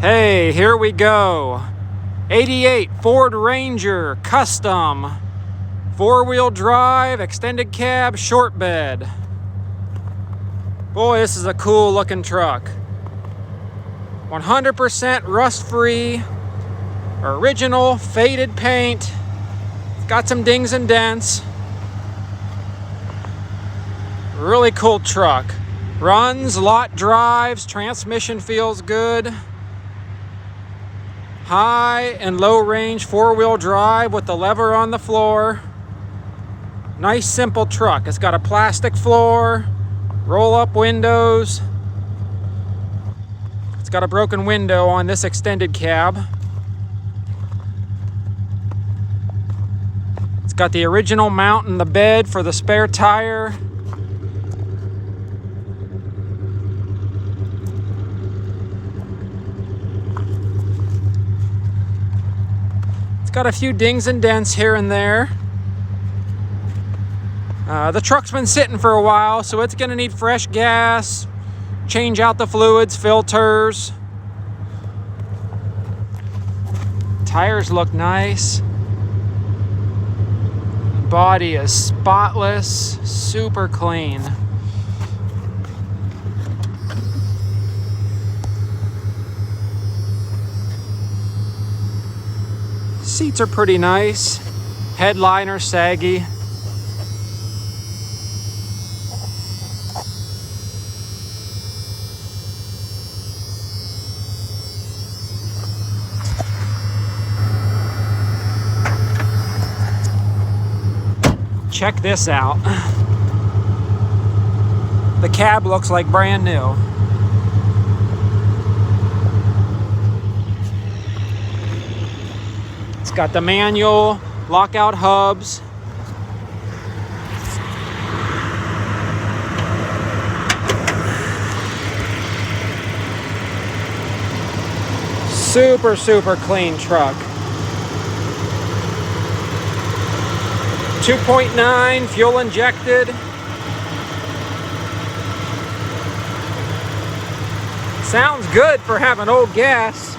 Hey, here we go. 88 Ford Ranger Custom. 4-wheel drive, extended cab, short bed. Boy, this is a cool looking truck. 100% rust-free, original faded paint. It's got some dings and dents. Really cool truck. Runs, lot drives, transmission feels good. High and low range 4-wheel drive with the lever on the floor. Nice simple truck. It's got a plastic floor, roll up windows. It's got a broken window on this extended cab. It's got the original mount in the bed for the spare tire. Got a few dings and dents here and there. The truck's been sitting for a while, so it's gonna need fresh gas, change out the fluids, filters. Tires look nice. Body is spotless, super clean. Seats are pretty nice. Headliner saggy. Check this out. The cab looks like brand new. It's got the manual, lockout hubs. Super clean truck. 2.9 fuel injected. Sounds good for having old gas.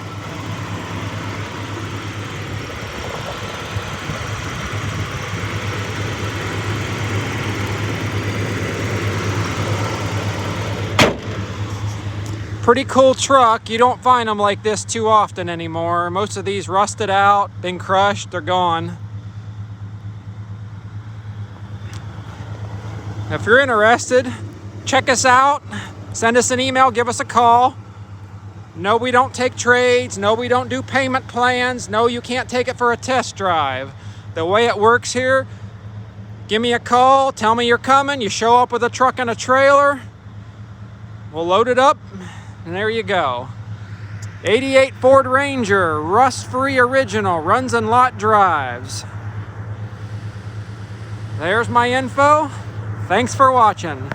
Pretty cool truck. You don't find them like this too often anymore. Most of these rusted out, been crushed, they're gone. If you're interested, check us out. Send us an email, give us a call. No, we don't take trades. No, we don't do payment plans. No, you can't take it for a test drive. The way it works here, give me a call, tell me you're coming, you show up with a truck and a trailer, we'll load it up. And there you go. 88 Ford Ranger, rust-free original, runs and lot drives. There's my info. Thanks for watching.